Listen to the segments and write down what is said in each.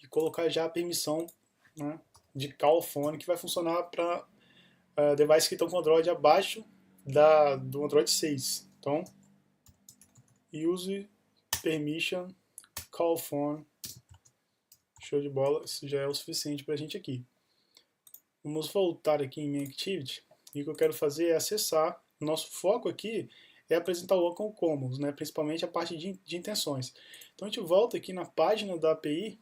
e colocar já a permissão, né, de call phone, que vai funcionar para devices que estão com Android abaixo do Android 6. Então, use permission call phone. Show de bola, isso já é o suficiente para a gente aqui. Vamos voltar aqui em minha activity, e o que eu quero fazer é acessar. O nosso foco aqui é apresentar o Welcome Commons, né, principalmente a parte de intenções. Então a gente volta aqui na página da API,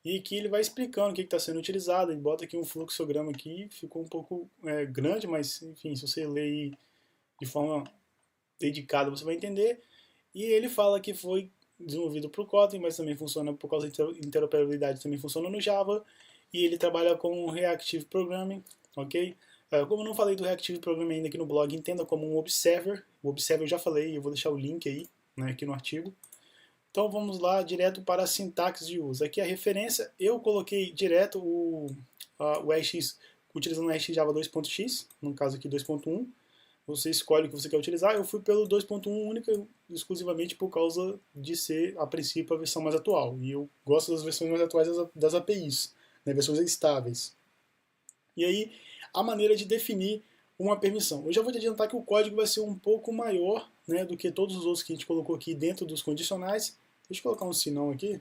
e aqui ele vai explicando o que está sendo utilizado. Ele bota aqui um fluxograma aqui, ficou um pouco grande, mas enfim, se você ler de forma dedicada você vai entender. E ele fala que foi desenvolvido para o Kotlin, mas também funciona por causa da interoperabilidade, também funciona no Java. E ele trabalha com Reactive Programming, ok? Como eu não falei do Reactive Programming ainda aqui no blog, entenda como um Observer. O Observer eu já falei, eu vou deixar o link aí, né, aqui no artigo. Então vamos lá direto para a sintaxe de uso. Aqui a referência, eu coloquei direto o RX, utilizando o RX Java 2.x, no caso aqui 2.1. Você escolhe o que você quer utilizar. Eu fui pelo 2.1 única exclusivamente por causa de ser, a princípio, a versão mais atual. E eu gosto das versões mais atuais das APIs, né, versões estáveis. E aí, a maneira de definir uma permissão. Eu já vou te adiantar que o código vai ser um pouco maior, né, do que todos os outros que a gente colocou aqui dentro dos condicionais. Deixa eu colocar um sinão aqui.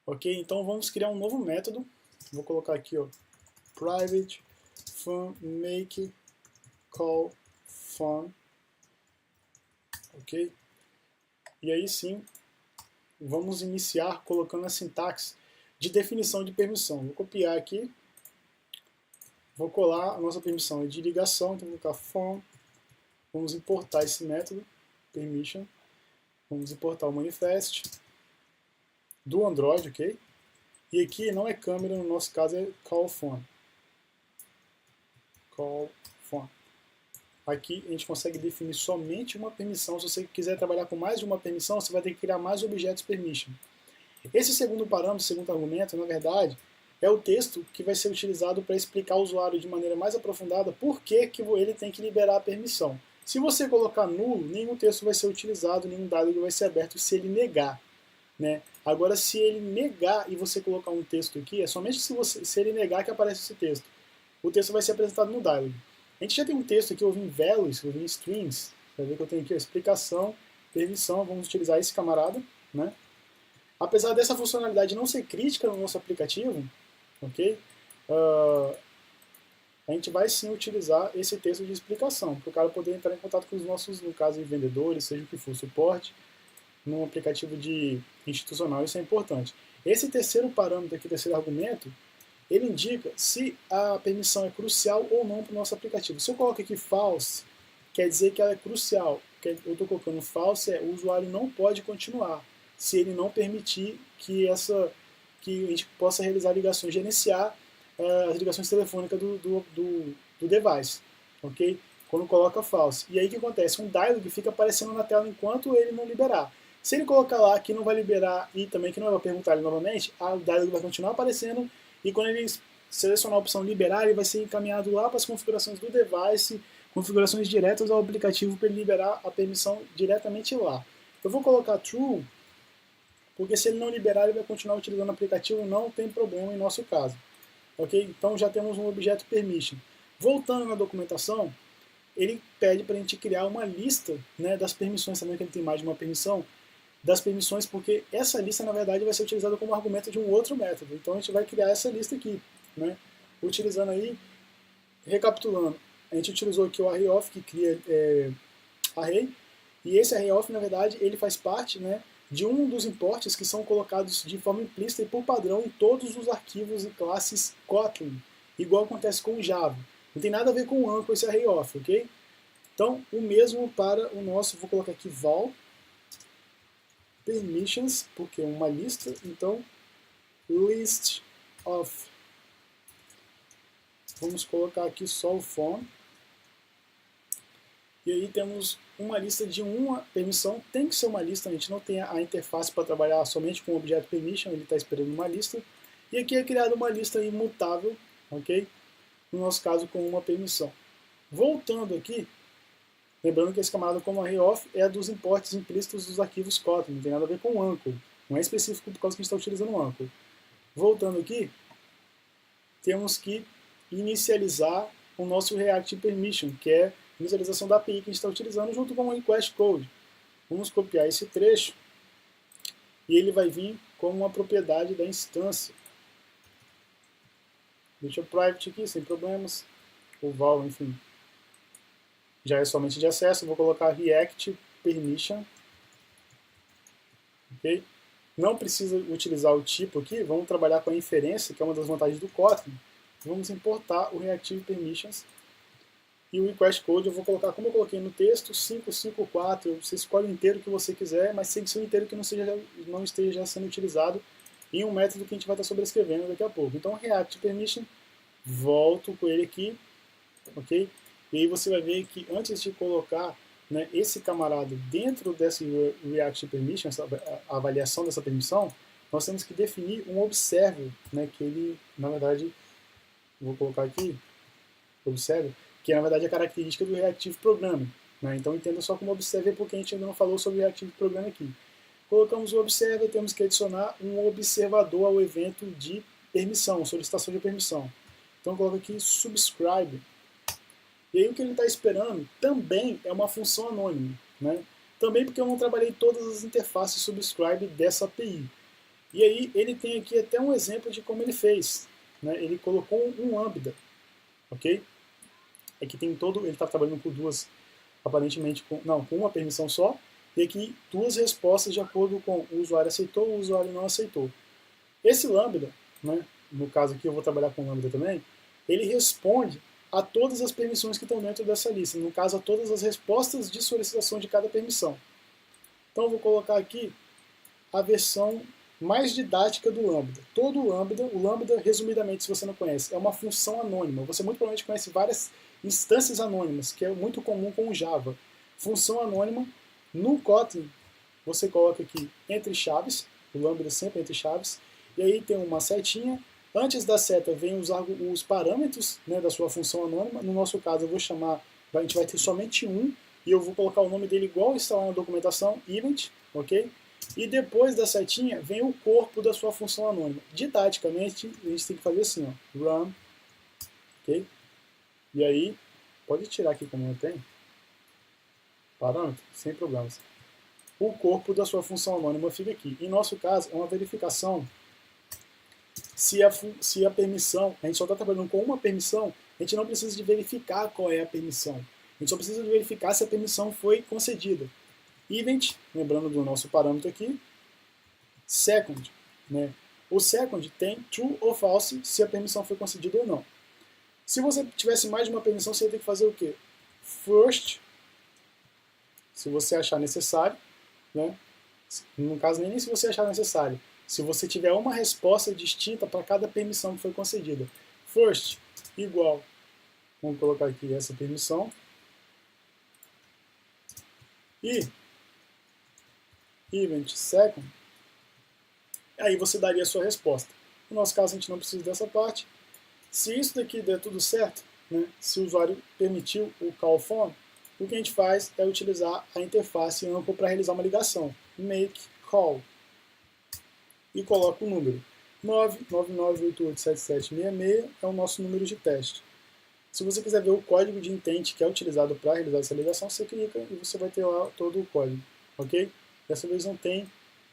Ok, então vamos criar um novo método. Vou colocar aqui, ó, private fun make call fun. Ok? E aí sim, vamos iniciar colocando a sintaxe de definição de permissão. Vou copiar aqui. Vou colar a nossa permissão de ligação, então vou colocar fun. Vamos importar esse método, permission. Vamos importar o manifest do Android, ok? E aqui não é câmera, no nosso caso é call phone. Call phone. Aqui a gente consegue definir somente uma permissão. Se você quiser trabalhar com mais de uma permissão, você vai ter que criar mais objetos permission. Esse segundo parâmetro, segundo argumento, na verdade, é o texto que vai ser utilizado para explicar ao usuário de maneira mais aprofundada por que ele tem que liberar a permissão. Se você colocar nulo, nenhum texto vai ser utilizado, nenhum dado vai ser aberto se ele negar. Né? Agora, se ele negar e você colocar um texto aqui, é somente se ele negar que aparece esse texto. O texto vai ser apresentado no dialog. A gente já tem um texto aqui, eu vim values, eu vim strings. Você vai ver que eu tenho aqui a explicação, permissão, vamos utilizar esse camarada. Né? Apesar dessa funcionalidade não ser crítica no nosso aplicativo, ok? A gente vai sim utilizar esse texto de explicação, para o cara poder entrar em contato com os nossos, no caso, vendedores, seja o que for, suporte, num aplicativo institucional, isso é importante. Esse terceiro parâmetro aqui, terceiro argumento, ele indica se a permissão é crucial ou não para o nosso aplicativo. Se eu coloco aqui false, quer dizer que ela é crucial. Eu estou colocando false, o usuário não pode continuar se ele não permitir que a gente possa realizar ligações, gerenciar as ligações telefônicas do device, ok? Quando coloca false. E aí o que acontece? Um dialog fica aparecendo na tela enquanto ele não liberar. Se ele colocar lá que não vai liberar e também que não vai perguntar ele novamente, o dialog vai continuar aparecendo e quando ele selecionar a opção liberar, ele vai ser encaminhado lá para as configurações do device, configurações diretas ao aplicativo para ele liberar a permissão diretamente lá. Eu vou colocar true, porque se ele não liberar, ele vai continuar utilizando o aplicativo, não tem problema em nosso caso. Ok? Então já temos um objeto permission. Voltando na documentação, ele pede para a gente criar uma lista, né, das permissões, também que ele tem mais de uma permissão, das permissões, porque essa lista, na verdade, vai ser utilizada como argumento de um outro método. Então a gente vai criar essa lista aqui, né? Utilizando aí, recapitulando, a gente utilizou aqui o array_of, que cria array, e esse array_of, na verdade, ele faz parte, né, de um dos importes que são colocados de forma implícita e por padrão em todos os arquivos e classes Kotlin, igual acontece com o Java. Não tem nada a ver com o ANCO esse array_of, ok? Então, o mesmo para o nosso, vou colocar aqui val permissions, porque é uma lista, então list of. Vamos colocar aqui só o phone. E aí temos uma lista de uma permissão, tem que ser uma lista, a gente não tem a interface para trabalhar somente com o objeto permission, ele está esperando uma lista. E aqui é criada uma lista imutável, ok? No nosso caso com uma permissão. Voltando aqui, lembrando que esse camarada como array_of é dos importes implícitos dos arquivos Kotlin, não tem nada a ver com o ANCO. Não é específico por causa que a gente está utilizando o Anchor. Voltando aqui, temos que inicializar o nosso React Permission, que é a inicialização da API que a gente está utilizando junto com o request code. Vamos copiar esse trecho e ele vai vir como uma propriedade da instância. Deixa o private aqui, sem problemas. O val, enfim, já é somente de acesso. Vou colocar React Permission. Okay? Não precisa utilizar o tipo aqui. Vamos trabalhar com a inferência, que é uma das vantagens do Kotlin. Vamos importar o Reactive Permissions. E o request code eu vou colocar, como eu coloquei no texto, 554. Você escolhe o inteiro que você quiser, mas tem que ser um inteiro que não esteja sendo utilizado em um método que a gente vai estar sobrescrevendo daqui a pouco. Então, React Permission, volto com ele aqui, ok? E aí você vai ver que antes de colocar, né, esse camarada dentro desse React Permission, a avaliação dessa permissão, nós temos que definir um observer, né, que ele, na verdade, vou colocar aqui, observer, que na verdade é a característica do Reactive Programming. Né? Então entenda só como observer, porque a gente ainda não falou sobre o Reactive Programming aqui. Colocamos o observer, temos que adicionar um observador ao evento de permissão, solicitação de permissão. Então coloco aqui subscribe. E aí o que ele está esperando também é uma função anônima. Né? Também porque eu não trabalhei todas as interfaces subscribe dessa API. E aí ele tem aqui até um exemplo de como ele fez. Né? Ele colocou um lambda. Ok? É que tem todo, ele está trabalhando com duas, aparentemente, com uma permissão só, e aqui duas respostas de acordo com o usuário aceitou, o usuário não aceitou. Esse lambda, né, no caso aqui eu vou trabalhar com lambda também, ele responde a todas as permissões que estão dentro dessa lista, no caso a todas as respostas de solicitação de cada permissão. Então eu vou colocar aqui a versão mais didática do lambda. Todo o lambda, resumidamente, se você não conhece, é uma função anônima. Você muito provavelmente conhece várias instâncias anônimas, que é muito comum com o Java. Função anônima, no Kotlin, você coloca aqui entre chaves, o lambda sempre entre chaves, e aí tem uma setinha. Antes da seta vem os parâmetros, né, da sua função anônima. No nosso caso, eu vou chamar, a gente vai ter somente um, e eu vou colocar o nome dele igual está lá na documentação, event, ok? E depois da setinha vem o corpo da sua função anônima. Didaticamente, a gente tem que fazer assim, ó, run, ok? E aí, pode tirar aqui como eu tenho, parâmetro, sem problemas. O corpo da sua função anônima fica aqui. Em nosso caso, é uma verificação se a permissão, a gente só está trabalhando com uma permissão, a gente não precisa de verificar qual é a permissão. A gente só precisa de verificar se a permissão foi concedida. Event, lembrando do nosso parâmetro aqui, second, né? O second tem true ou false se a permissão foi concedida ou não. Se você tivesse mais de uma permissão, você ia ter que fazer o quê? First, se você achar necessário, né? No caso, nem se você achar necessário. Se você tiver uma resposta distinta para cada permissão que foi concedida. First, igual, vamos colocar aqui essa permissão. E event second, aí você daria a sua resposta. No nosso caso, a gente não precisa dessa parte. Se isso daqui der tudo certo, né, se o usuário permitiu o call phone, o que a gente faz é utilizar a interface Anchor para realizar uma ligação. Make call. E coloca o número. 999887766 é o nosso número de teste. Se você quiser ver o código de intent que é utilizado para realizar essa ligação, você clica e você vai ter lá todo o código. Ok? Dessa vez não tem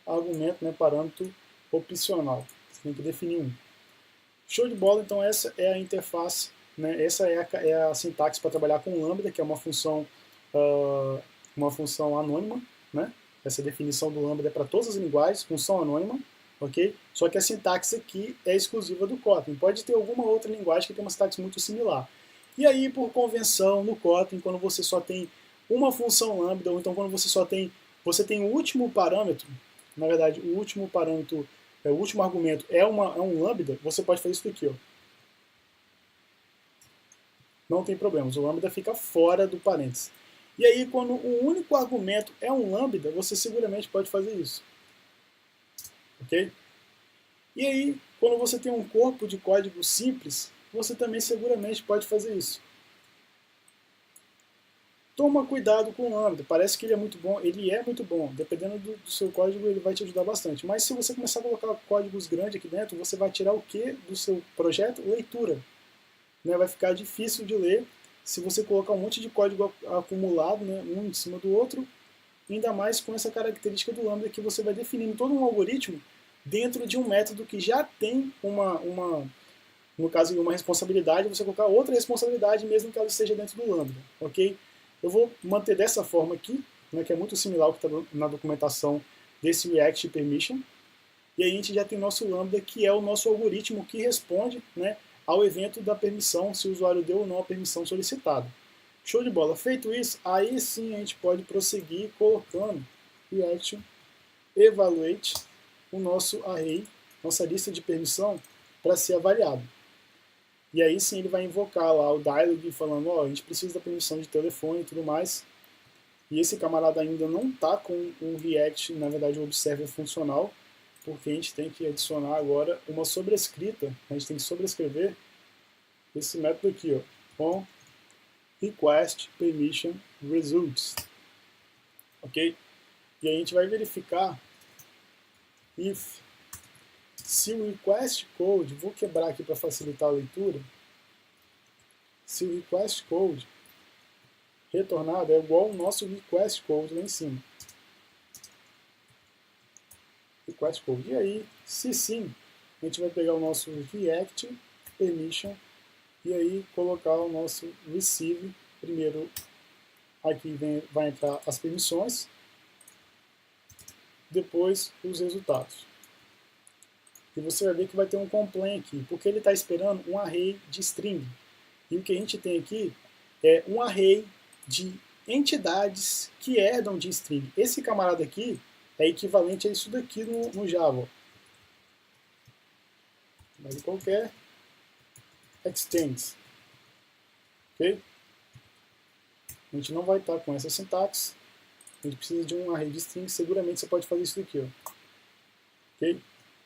argumento, né, parâmetro opcional. Você tem que definir um. Show de bola, então essa é a interface, né, essa é a sintaxe para trabalhar com lambda, que é uma função anônima. Né? Essa definição do lambda é para todas as linguagens, função anônima. Okay? Só que a sintaxe aqui é exclusiva do Kotlin. Pode ter alguma outra linguagem que tem uma sintaxe muito similar. E aí, por convenção, no Kotlin, quando você só tem uma função lambda, ou então quando você tem o último parâmetro, na verdade, o último parâmetro, o último argumento é um lambda, você pode fazer isso daqui. Ó. Não tem problemas, o lambda fica fora do parênteses. E aí, quando o único argumento é um lambda, você seguramente pode fazer isso. Ok? E aí, quando você tem um corpo de código simples, você também seguramente pode fazer isso. Toma cuidado com o Lambda, parece que ele é muito bom, dependendo do seu código ele vai te ajudar bastante, mas se você começar a colocar códigos grandes aqui dentro, você vai tirar o que do seu projeto? Leitura, né? Vai ficar difícil de ler se você colocar um monte de código acumulado, né, um em cima do outro, ainda mais com essa característica do Lambda que você vai definindo todo um algoritmo dentro de um método que já tem no caso, uma responsabilidade, você colocar outra responsabilidade mesmo que ela esteja dentro do Lambda, ok? Eu vou manter dessa forma aqui, né, que é muito similar ao que está na documentação desse React Permission, e aí a gente já tem nosso Lambda, que é o nosso algoritmo que responde, né, ao evento da permissão, se o usuário deu ou não a permissão solicitada. Show de bola. Feito isso, aí sim a gente pode prosseguir colocando React Evaluate o nosso array, nossa lista de permissão, para ser avaliado. E aí sim ele vai invocar lá o dialog falando, ó, a gente precisa da permissão de telefone e tudo mais. E esse camarada ainda não está com o React, na verdade o Observer funcional, porque a gente tem que adicionar agora uma sobrescrita, a gente tem que sobrescrever esse método aqui, ó, com request permission results, ok? E aí a gente vai verificar if, se o request code, vou quebrar aqui para facilitar a leitura, se o request code retornado é igual ao nosso request code lá em cima. Request code. E aí, se sim, a gente vai pegar o nosso React permission e aí colocar o nosso receive. Primeiro, aqui vai entrar as permissões, depois os resultados. E você vai ver que vai ter um complain aqui, porque ele está esperando um array de string. E o que a gente tem aqui é um array de entidades que herdam de string. Esse camarada aqui é equivalente a isso daqui no Java. Mas qualquer extends. Ok? A gente não vai estar com essa sintaxe. A gente precisa de um array de string. Seguramente você pode fazer isso daqui. Ó. Ok?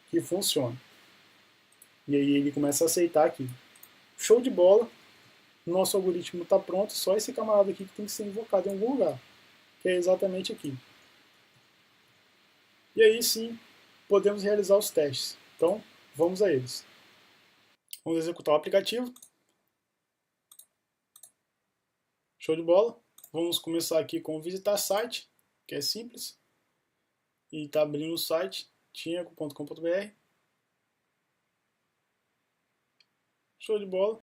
Que funciona. E aí ele começa a aceitar aqui. Show de bola. Nosso algoritmo está pronto. Só esse camarada aqui que tem que ser invocado em algum lugar. Que é exatamente aqui. E aí sim, podemos realizar os testes. Então, vamos a eles. Vamos executar o aplicativo. Show de bola. Vamos começar aqui com visitar site, que é simples. E está abrindo o site, tinhago.com.br. Show de bola.